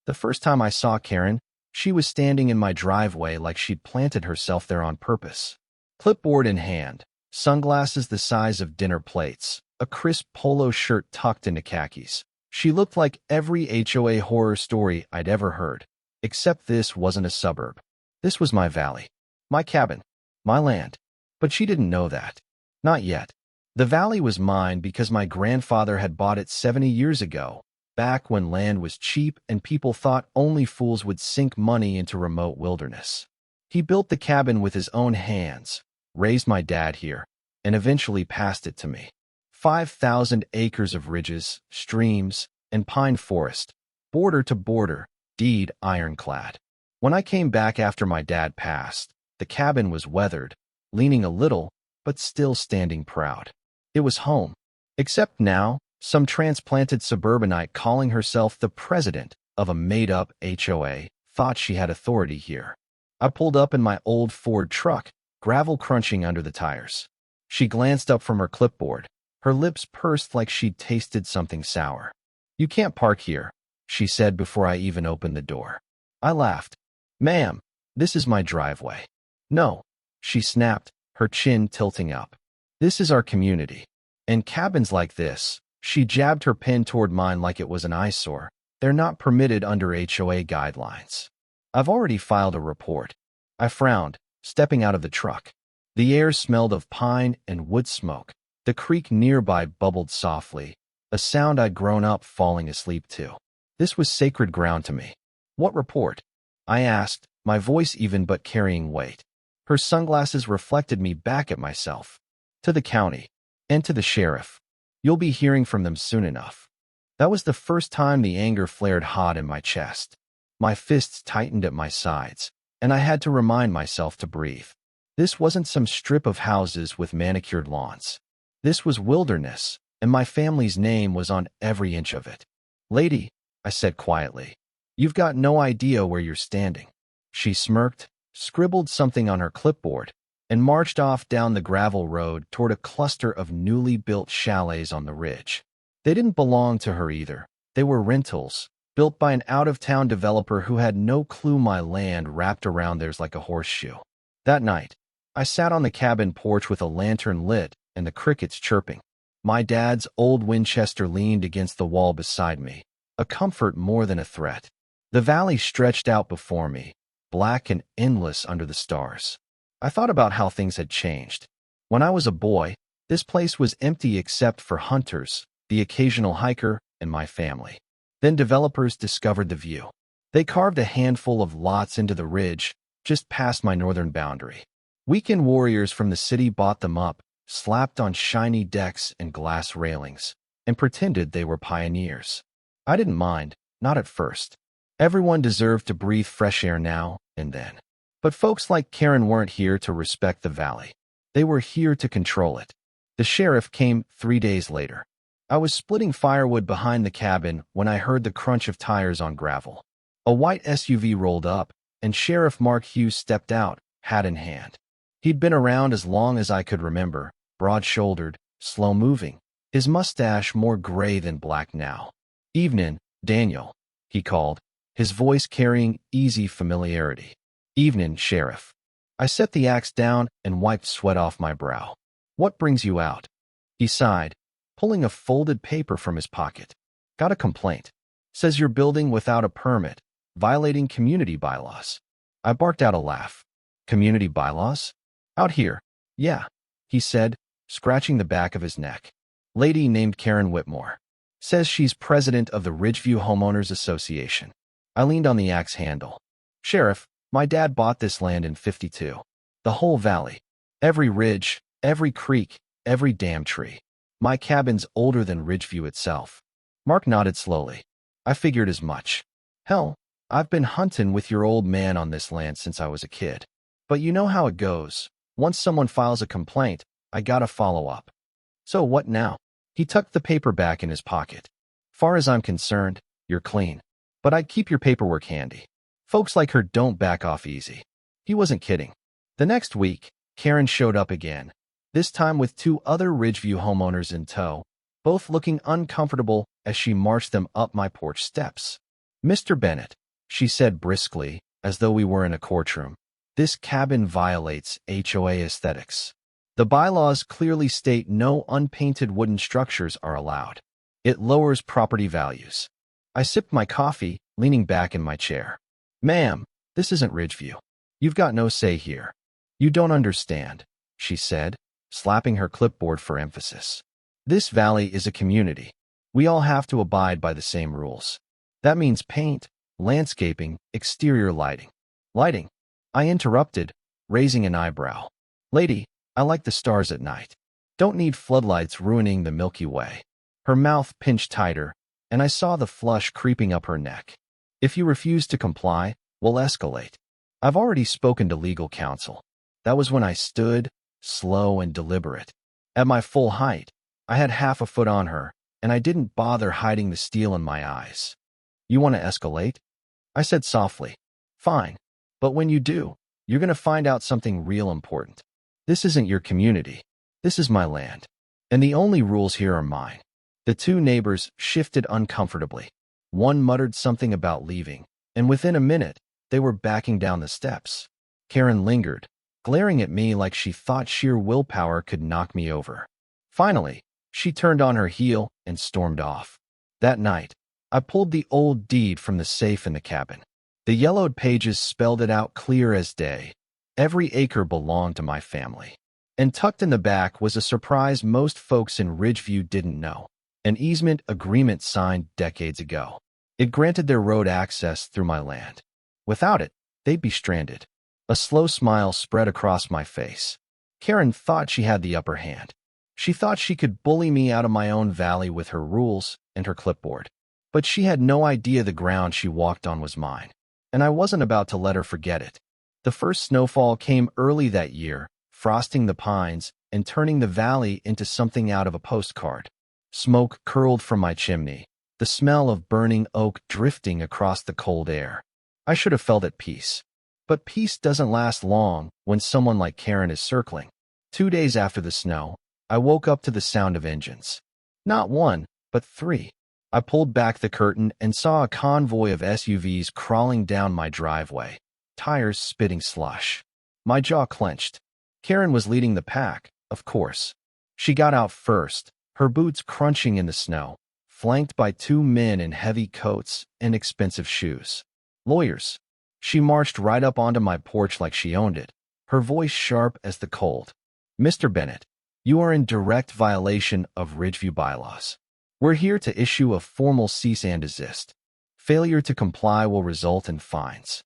The first time I saw Karen, she was standing in my driveway like she'd planted herself there on purpose. Clipboard in hand, sunglasses the size of dinner plates, a crisp polo shirt tucked into khakis. She looked like every HOA horror story I'd ever heard. Except this wasn't a suburb. This was my valley. My cabin. My land. But she didn't know that. Not yet. The valley was mine because my grandfather had bought it 70 years ago, back when land was cheap and people thought only fools would sink money into remote wilderness. He built the cabin with his own hands, raised my dad here, and eventually passed it to me. 5,000 acres of ridges, streams, and pine forest, border to border, deed ironclad. When I came back after my dad passed, the cabin was weathered, leaning a little, but still standing proud. It was home. Except now, some transplanted suburbanite calling herself the president of a made-up HOA thought she had authority here. I pulled up in my old Ford truck, gravel crunching under the tires. She glanced up from her clipboard, her lips pursed like she'd tasted something sour. "You can't park here," she said before I even opened the door. I laughed. "Ma'am, this is my driveway." "No," she snapped, her chin tilting up. "This is our community. And cabins like this," she jabbed her pen toward mine like it was an eyesore, "they're not permitted under HOA guidelines." "I've already filed a report." I frowned, stepping out of the truck. The air smelled of pine and wood smoke. The creek nearby bubbled softly, a sound I'd grown up falling asleep to. This was sacred ground to me. "What report?" I asked, my voice even but carrying weight. Her sunglasses reflected me back at myself. "To the county. And to the sheriff. You'll be hearing from them soon enough." That was the first time the anger flared hot in my chest. My fists tightened at my sides, and I had to remind myself to breathe. This wasn't some strip of houses with manicured lawns. This was wilderness, and my family's name was on every inch of it. "Lady," I said quietly, "you've got no idea where you're standing." She smirked, scribbled something on her clipboard, and marched off down the gravel road toward a cluster of newly built chalets on the ridge. They didn't belong to her either. They were rentals, built by an out-of-town developer who had no clue my land wrapped around theirs like a horseshoe. That night, I sat on the cabin porch with a lantern lit and the crickets chirping. My dad's old Winchester leaned against the wall beside me, a comfort more than a threat. The valley stretched out before me, black and endless under the stars. I thought about how things had changed. When I was a boy, this place was empty except for hunters, the occasional hiker, and my family. Then developers discovered the view. They carved a handful of lots into the ridge, just past my northern boundary. Weekend warriors from the city bought them up, slapped on shiny decks and glass railings, and pretended they were pioneers. I didn't mind, not at first. Everyone deserved to breathe fresh air now and then. But folks like Karen weren't here to respect the valley. They were here to control it. The sheriff came 3 days later. I was splitting firewood behind the cabin when I heard the crunch of tires on gravel. A white SUV rolled up, and Sheriff Mark Hughes stepped out, hat in hand. He'd been around as long as I could remember, broad-shouldered, slow-moving, his mustache more gray than black now. "Evenin', Daniel," he called, his voice carrying easy familiarity. "Evenin', Sheriff." I set the axe down and wiped sweat off my brow. "What brings you out?" He sighed, pulling a folded paper from his pocket. "Got a complaint. Says you're building without a permit, violating community bylaws." I barked out a laugh. "Community bylaws? Out here?" "Yeah," he said, scratching the back of his neck. "Lady named Karen Whitmore. Says she's president of the Ridgeview Homeowners Association." I leaned on the axe handle. "Sheriff, my dad bought this land in '52. The whole valley. Every ridge, every creek, every damn tree. My cabin's older than Ridgeview itself." Mark nodded slowly. "I figured as much. Hell, I've been hunting with your old man on this land since I was a kid. But you know how it goes. Once someone files a complaint, I gotta follow up." "So what now?" He tucked the paper back in his pocket. "Far as I'm concerned, you're clean. But I'd keep your paperwork handy. Folks like her don't back off easy." He wasn't kidding. The next week, Karen showed up again, this time with 2 other Ridgeview homeowners in tow, both looking uncomfortable as she marched them up my porch steps. Mr. Bennett, she said briskly, as though we were in a courtroom, this cabin violates HOA aesthetics. The bylaws clearly state no unpainted wooden structures are allowed. It lowers property values. I sipped my coffee, leaning back in my chair. Ma'am, this isn't Ridgeview. You've got no say here. You don't understand, she said, slapping her clipboard for emphasis. This valley is a community. We all have to abide by the same rules. That means paint, landscaping, exterior lighting. Lighting? I interrupted, raising an eyebrow. Lady, I like the stars at night. Don't need floodlights ruining the Milky Way. Her mouth pinched tighter, and I saw the flush creeping up her neck. If you refuse to comply, we'll escalate. I've already spoken to legal counsel. That was when I stood, slow and deliberate. At my full height, I had half a foot on her, and I didn't bother hiding the steel in my eyes. You want to escalate? I said softly. Fine. But when you do, you're going to find out something real important. This isn't your community. This is my land. And the only rules here are mine. The two neighbors shifted uncomfortably. One muttered something about leaving, and within a minute, they were backing down the steps. Karen lingered, glaring at me like she thought sheer willpower could knock me over. Finally, she turned on her heel and stormed off. That night, I pulled the old deed from the safe in the cabin. The yellowed pages spelled it out clear as day. Every acre belonged to my family. And tucked in the back was a surprise most folks in Ridgeview didn't know. An easement agreement signed decades ago. It granted their road access through my land. Without it, they'd be stranded. A slow smile spread across my face. Karen thought she had the upper hand. She thought she could bully me out of my own valley with her rules and her clipboard. But she had no idea the ground she walked on was mine. And I wasn't about to let her forget it. The first snowfall came early that year, frosting the pines and turning the valley into something out of a postcard. Smoke curled from my chimney, the smell of burning oak drifting across the cold air. I should have felt at peace. But peace doesn't last long when someone like Karen is circling. 2 days after the snow, I woke up to the sound of engines. Not one, but three. I pulled back the curtain and saw a convoy of SUVs crawling down my driveway, tires spitting slush. My jaw clenched. Karen was leading the pack, of course. She got out first, her boots crunching in the snow, flanked by 2 men in heavy coats and expensive shoes. Lawyers. She marched right up onto my porch like she owned it, her voice sharp as the cold. Mr. Bennett, you are in direct violation of Ridgeview bylaws. We're here to issue a formal cease and desist. Failure to comply will result in fines.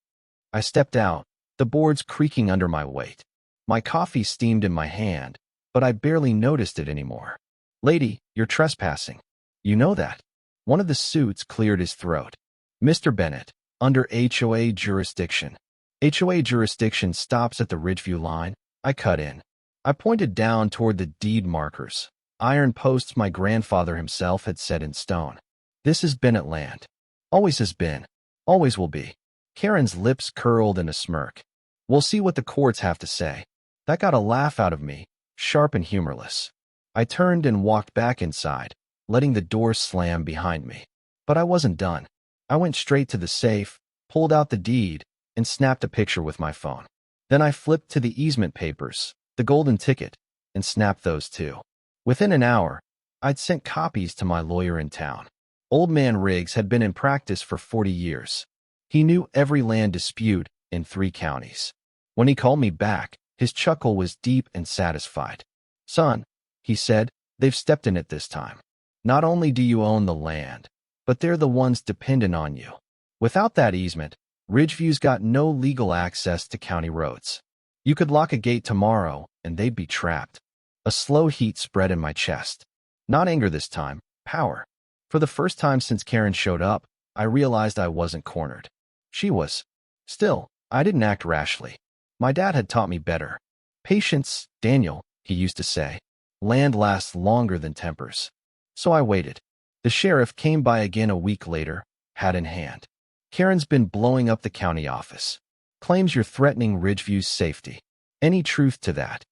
I stepped out, the boards creaking under my weight. My coffee steamed in my hand, but I barely noticed it anymore. Lady, you're trespassing. You know that. One of the suits cleared his throat. Mr. Bennett, under HOA jurisdiction. HOA jurisdiction stops at the Ridgeview line. I cut in. I pointed down toward the deed markers. Iron posts my grandfather himself had set in stone. This is Bennett land. Always has been. Always will be. Karen's lips curled in a smirk. We'll see what the courts have to say. That got a laugh out of me, sharp and humorless. I turned and walked back inside, letting the door slam behind me. But I wasn't done. I went straight to the safe, pulled out the deed, and snapped a picture with my phone. Then I flipped to the easement papers, the golden ticket, and snapped those too. Within an hour, I'd sent copies to my lawyer in town. Old Man Riggs had been in practice for 40 years. He knew every land dispute in 3 counties. When he called me back, his chuckle was deep and satisfied. Son, he said, they've stepped in it this time. Not only do you own the land, but they're the ones dependent on you. Without that easement, Ridgeview's got no legal access to county roads. You could lock a gate tomorrow, and they'd be trapped. A slow heat spread in my chest. Not anger this time, power. For the first time since Karen showed up, I realized I wasn't cornered. She was. Still, I didn't act rashly. My dad had taught me better. Patience, Daniel, he used to say. Land lasts longer than tempers. So I waited. The sheriff came by again a week later, hat in hand. Karen's been blowing up the county office. Claims you're threatening Ridgeview's safety. Any truth to that?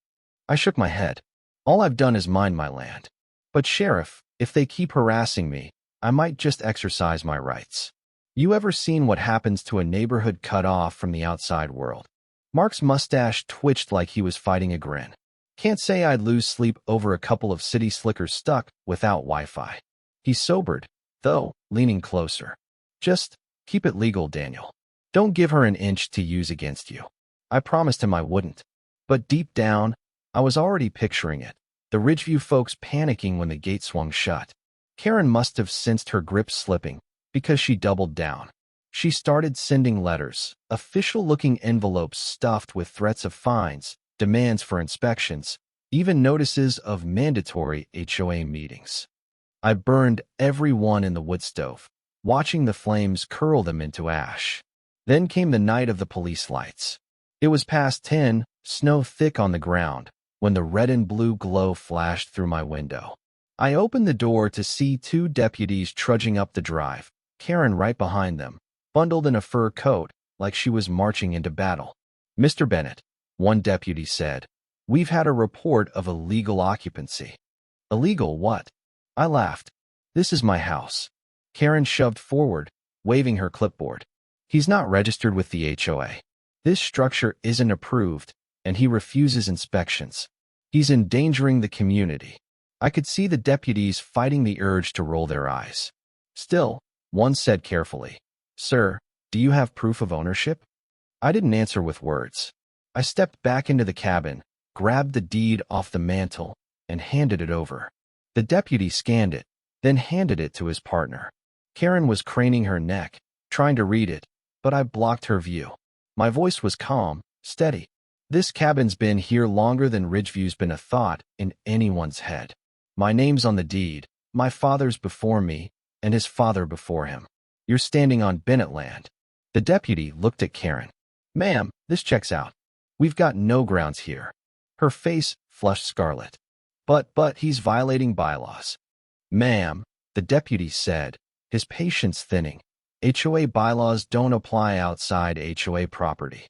I shook my head. All I've done is mind my land. But sheriff, if they keep harassing me, I might just exercise my rights. You ever seen what happens to a neighborhood cut off from the outside world? Mark's mustache twitched like he was fighting a grin. Can't say I'd lose sleep over a couple of city slickers stuck without Wi-Fi. He sobered, though, leaning closer. Just keep it legal, Daniel. Don't give her an inch to use against you. I promised him I wouldn't. But deep down, I was already picturing it. The Ridgeview folks panicking when the gate swung shut. Karen must have sensed her grip slipping, because she doubled down. She started sending letters, official-looking envelopes stuffed with threats of fines, demands for inspections, even notices of mandatory HOA meetings. I burned every one in the wood stove, watching the flames curl them into ash. Then came the night of the police lights. It was past 10, snow thick on the ground, when the red and blue glow flashed through my window. I opened the door to see two deputies trudging up the drive, Karen right behind them, bundled in a fur coat, like she was marching into battle. "Mr. Bennett," one deputy said, "we've had a report of illegal occupancy." "Illegal what?" I laughed. "This is my house." Karen shoved forward, waving her clipboard. "He's not registered with the HOA. This structure isn't approved, and he refuses inspections. He's endangering the community." I could see the deputies fighting the urge to roll their eyes. Still, one said carefully, "Sir, do you have proof of ownership?" I didn't answer with words. I stepped back into the cabin, grabbed the deed off the mantel, and handed it over. The deputy scanned it, then handed it to his partner. Karen was craning her neck, trying to read it, but I blocked her view. My voice was calm, steady. "This cabin's been here longer than Ridgeview's been a thought in anyone's head. My name's on the deed, my father's before me, and his father before him. You're standing on Bennett land." The deputy looked at Karen. "Ma'am, this checks out. We've got no grounds here." Her face flushed scarlet. But he's violating bylaws." "Ma'am," the deputy said, his patience thinning, "HOA bylaws don't apply outside HOA property."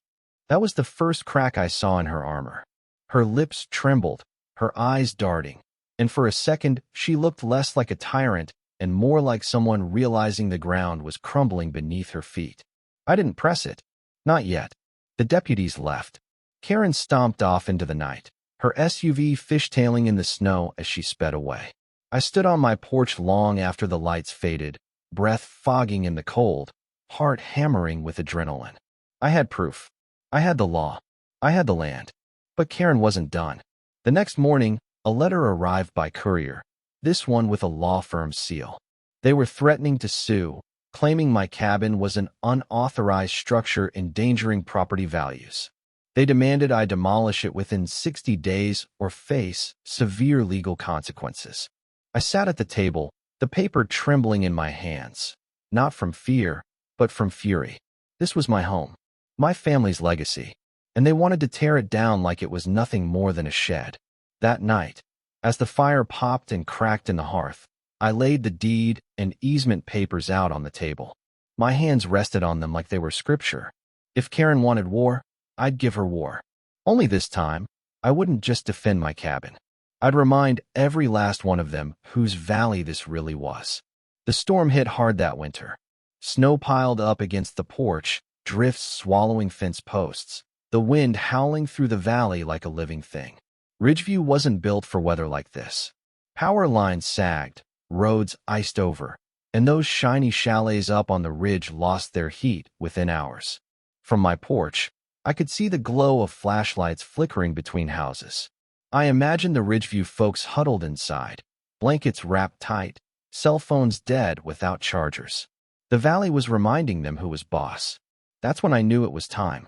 That was the first crack I saw in her armor. Her lips trembled, her eyes darting, and for a second she looked less like a tyrant and more like someone realizing the ground was crumbling beneath her feet. I didn't press it. Not yet. The deputies left. Karen stomped off into the night, her SUV fishtailing in the snow as she sped away. I stood on my porch long after the lights faded, breath fogging in the cold, heart hammering with adrenaline. I had proof. I had the law. I had the land. But Karen wasn't done. The next morning, a letter arrived by courier, this one with a law firm's seal. They were threatening to sue, claiming my cabin was an unauthorized structure endangering property values. They demanded I demolish it within 60 days or face severe legal consequences. I sat at the table, the paper trembling in my hands, not from fear, but from fury. This was my home, my family's legacy, and they wanted to tear it down like it was nothing more than a shed. That night, as the fire popped and cracked in the hearth, I laid the deed and easement papers out on the table. My hands rested on them like they were scripture. If Karen wanted war, I'd give her war. Only this time, I wouldn't just defend my cabin. I'd remind every last one of them whose valley this really was. The storm hit hard that winter. Snow piled up against the porch, drifts swallowing fence posts, the wind howling through the valley like a living thing. Ridgeview wasn't built for weather like this. Power lines sagged, roads iced over, and those shiny chalets up on the ridge lost their heat within hours. From my porch, I could see the glow of flashlights flickering between houses. I imagined the Ridgeview folks huddled inside, blankets wrapped tight, cell phones dead without chargers. The valley was reminding them who was boss. That's when I knew it was time.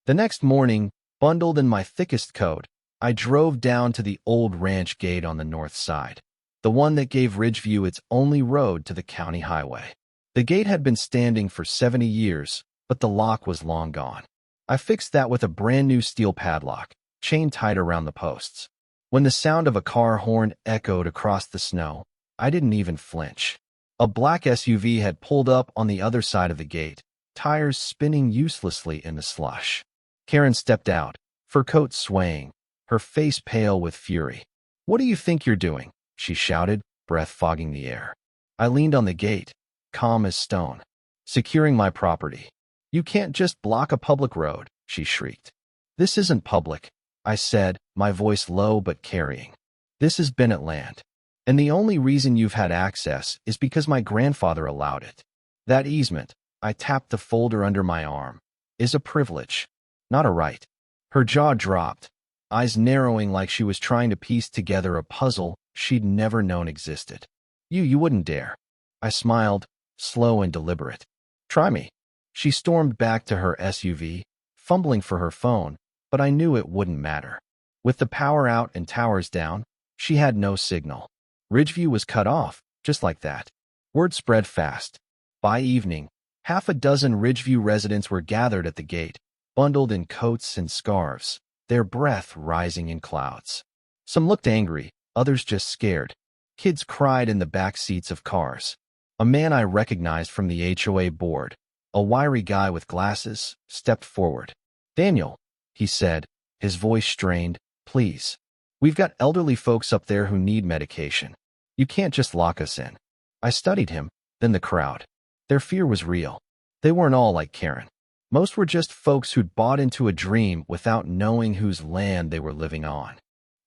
The next morning, bundled in my thickest coat, I drove down to the old ranch gate on the north side, the one that gave Ridgeview its only road to the county highway. The gate had been standing for 70 years, but the lock was long gone. I fixed that with a brand new steel padlock, chained tight around the posts. When the sound of a car horn echoed across the snow, I didn't even flinch. A black SUV had pulled up on the other side of the gate, tires spinning uselessly in the slush. Karen stepped out, fur coat swaying, her face pale with fury. "What do you think you're doing?" she shouted, breath fogging the air. I leaned on the gate, calm as stone. Securing my property. You can't just block a public road, she shrieked. This isn't public, I said, my voice low but carrying. This is Bennett land. And the only reason you've had access is because my grandfather allowed it. That easement, I tapped the folder under my arm, is a privilege, not a right. Her jaw dropped, eyes narrowing like she was trying to piece together a puzzle she'd never known existed. You wouldn't dare. I smiled, slow and deliberate. Try me. She stormed back to her SUV, fumbling for her phone, but I knew it wouldn't matter. With the power out and towers down, she had no signal. Ridgeview was cut off, just like that. Word spread fast. By evening, half a dozen Ridgeview residents were gathered at the gate, bundled in coats and scarves, their breath rising in clouds. Some looked angry, others just scared. Kids cried in the back seats of cars. A man I recognized from the HOA board, a wiry guy with glasses, stepped forward. Daniel, he said, his voice strained, please. We've got elderly folks up there who need medication. You can't just lock us in. I studied him, then the crowd. Their fear was real. They weren't all like Karen. Most were just folks who'd bought into a dream without knowing whose land they were living on.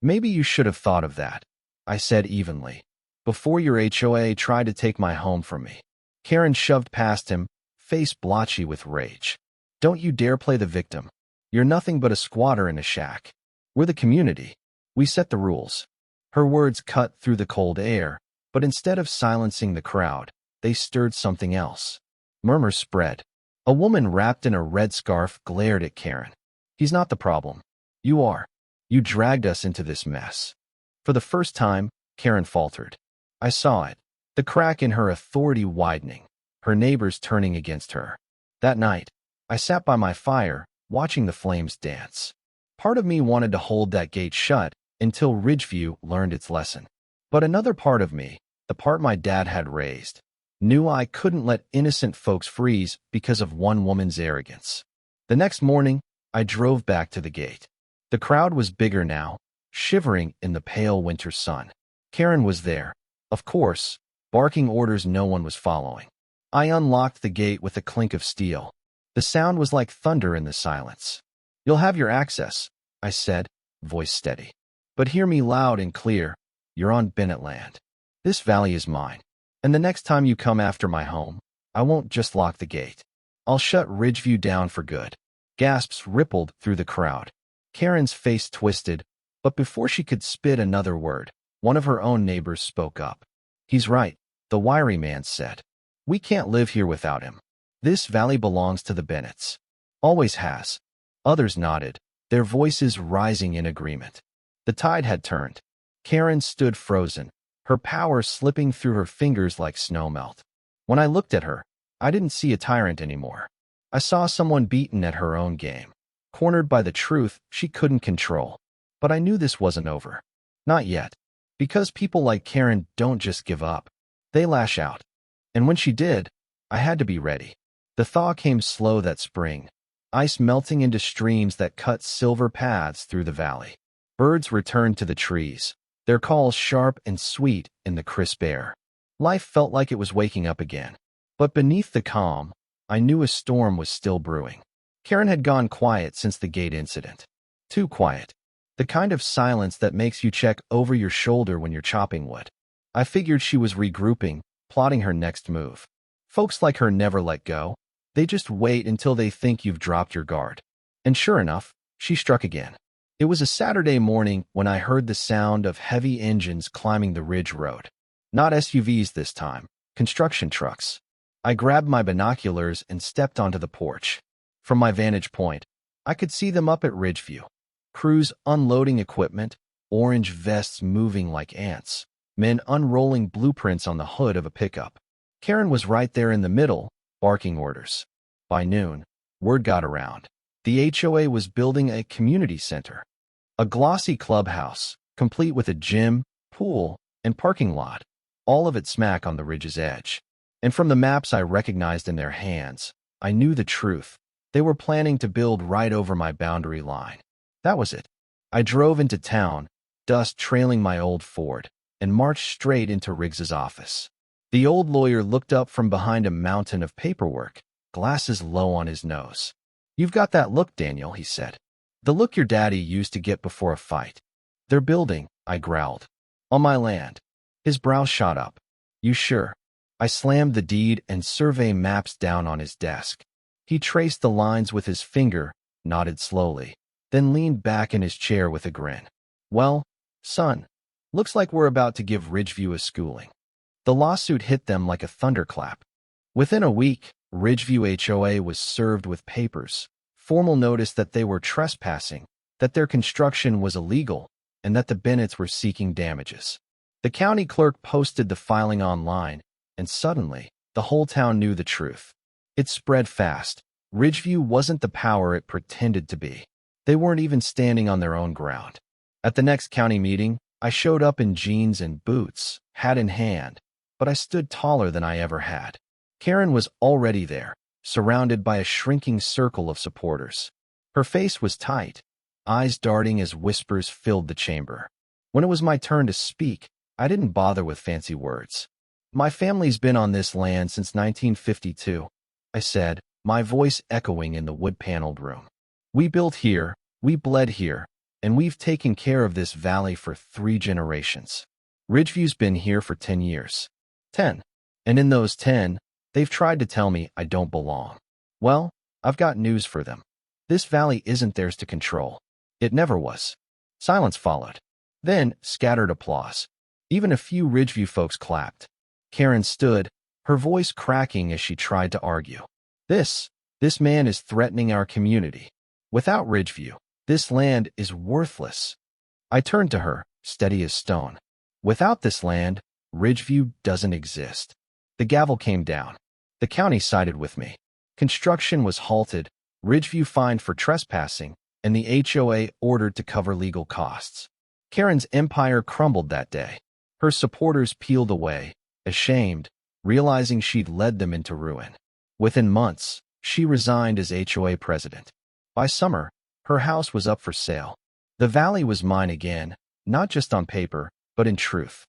Maybe you should have thought of that, I said evenly, before your HOA tried to take my home from me. Karen shoved past him, face blotchy with rage. Don't you dare play the victim. You're nothing but a squatter in a shack. We're the community. We set the rules. Her words cut through the cold air, but instead of silencing the crowd, they stirred something else. Murmurs spread. A woman wrapped in a red scarf glared at Karen. He's not the problem. You are. You dragged us into this mess. For the first time, Karen faltered. I saw it, the crack in her authority widening, her neighbors turning against her. That night, I sat by my fire, watching the flames dance. Part of me wanted to hold that gate shut until Ridgeview learned its lesson. But another part of me, the part my dad had raised, knew I couldn't let innocent folks freeze because of one woman's arrogance. The next morning, I drove back to the gate. The crowd was bigger now, shivering in the pale winter sun. Karen was there, of course, barking orders no one was following. I unlocked the gate with a clink of steel. The sound was like thunder in the silence. You'll have your access, I said, voice steady. But hear me loud and clear, you're on Bennett land. This valley is mine. And the next time you come after my home, I won't just lock the gate. I'll shut Ridgeview down for good. Gasps rippled through the crowd. Karen's face twisted, but before she could spit another word, one of her own neighbors spoke up. He's right, the wiry man said. We can't live here without him. This valley belongs to the Bennetts. Always has. Others nodded, their voices rising in agreement. The tide had turned. Karen stood frozen, her power slipping through her fingers like snowmelt. When I looked at her, I didn't see a tyrant anymore. I saw someone beaten at her own game, cornered by the truth she couldn't control. But I knew this wasn't over. Not yet. Because people like Karen don't just give up. They lash out. And when she did, I had to be ready. The thaw came slow that spring, ice melting into streams that cut silver paths through the valley. Birds returned to the trees, their calls sharp and sweet in the crisp air. Life felt like it was waking up again. But beneath the calm, I knew a storm was still brewing. Karen had gone quiet since the gate incident. Too quiet. The kind of silence that makes you check over your shoulder when you're chopping wood. I figured she was regrouping, plotting her next move. Folks like her never let go. They just wait until they think you've dropped your guard. And sure enough, she struck again. It was a Saturday morning when I heard the sound of heavy engines climbing the ridge road. Not SUVs this time, construction trucks. I grabbed my binoculars and stepped onto the porch. From my vantage point, I could see them up at Ridgeview. Crews unloading equipment, orange vests moving like ants, men unrolling blueprints on the hood of a pickup. Karen was right there in the middle, barking orders. By noon, word got around. The HOA was building a community center. A glossy clubhouse, complete with a gym, pool, and parking lot, all of it smack on the ridge's edge. And from the maps I recognized in their hands, I knew the truth. They were planning to build right over my boundary line. That was it. I drove into town, dust trailing my old Ford, and marched straight into Riggs's office. The old lawyer looked up from behind a mountain of paperwork, glasses low on his nose. "You've got that look, Daniel," he said. "The look your daddy used to get before a fight." "They're building," I growled. "On my land." His brow shot up. "You sure?" I slammed the deed and survey maps down on his desk. He traced the lines with his finger, nodded slowly, then leaned back in his chair with a grin. "Well, son, looks like we're about to give Ridgeview a schooling." The lawsuit hit them like a thunderclap. Within a week, Ridgeview HOA was served with papers, formal notice that they were trespassing, that their construction was illegal, and that the Bennetts were seeking damages. The county clerk posted the filing online, and suddenly, the whole town knew the truth. It spread fast. Ridgeview wasn't the power it pretended to be. They weren't even standing on their own ground. At the next county meeting, I showed up in jeans and boots, hat in hand, but I stood taller than I ever had. Karen was already there, surrounded by a shrinking circle of supporters. Her face was tight, eyes darting as whispers filled the chamber. When it was my turn to speak, I didn't bother with fancy words. "My family's been on this land since 1952, I said, my voice echoing in the wood-paneled room. "We built here, we bled here, and we've taken care of this valley for 3 generations. Ridgeview's been here for 10 years. 10. And in those 10, they've tried to tell me I don't belong. Well, I've got news for them. This valley isn't theirs to control. It never was." Silence followed. Then, scattered applause. Even a few Ridgeview folks clapped. Karen stood, her voice cracking as she tried to argue. This man is threatening our community. Without Ridgeview, this land is worthless." I turned to her, steady as stone. "Without this land, Ridgeview doesn't exist." The gavel came down. The county sided with me. Construction was halted, Ridgeview fined for trespassing, and the HOA ordered to cover legal costs. Karen's empire crumbled that day. Her supporters peeled away, ashamed, realizing she'd led them into ruin. Within months, she resigned as HOA president. By summer, her house was up for sale. The valley was mine again, not just on paper, but in truth.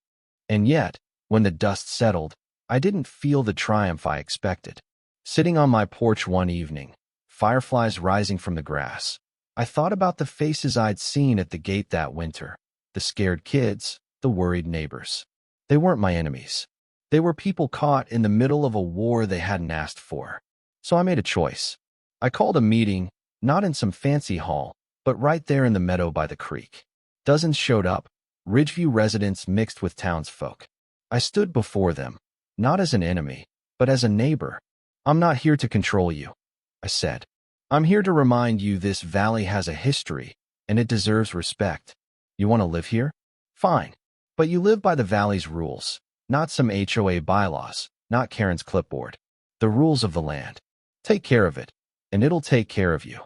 And yet, when the dust settled, I didn't feel the triumph I expected. Sitting on my porch one evening, fireflies rising from the grass, I thought about the faces I'd seen at the gate that winter. The scared kids, the worried neighbors. They weren't my enemies. They were people caught in the middle of a war they hadn't asked for. So I made a choice. I called a meeting, not in some fancy hall, but right there in the meadow by the creek. Dozens showed up, Ridgeview residents mixed with townsfolk. I stood before them, not as an enemy, but as a neighbor. "I'm not here to control you," I said. "I'm here to remind you this valley has a history, and it deserves respect. You want to live here? Fine. But you live by the valley's rules, not some HOA bylaws, not Karen's clipboard. The rules of the land. Take care of it, and it'll take care of you."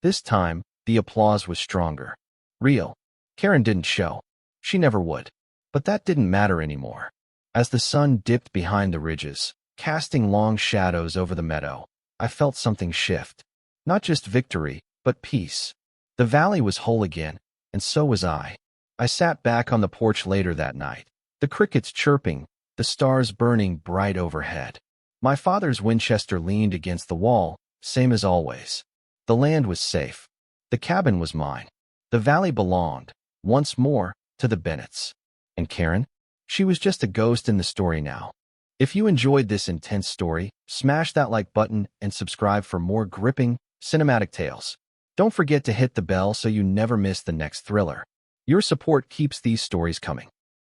This time, the applause was stronger. Real. Karen didn't show. She never would. But that didn't matter anymore. As the sun dipped behind the ridges, casting long shadows over the meadow, I felt something shift. Not just victory, but peace. The valley was whole again, and so was I. I sat back on the porch later that night, the crickets chirping, the stars burning bright overhead. My father's Winchester leaned against the wall, same as always. The land was safe. The cabin was mine. The valley belonged, once more, to the Bennetts. And Karen? She was just a ghost in the story now. If you enjoyed this intense story, smash that like button and subscribe for more gripping, cinematic tales. Don't forget to hit the bell so you never miss the next thriller. Your support keeps these stories coming.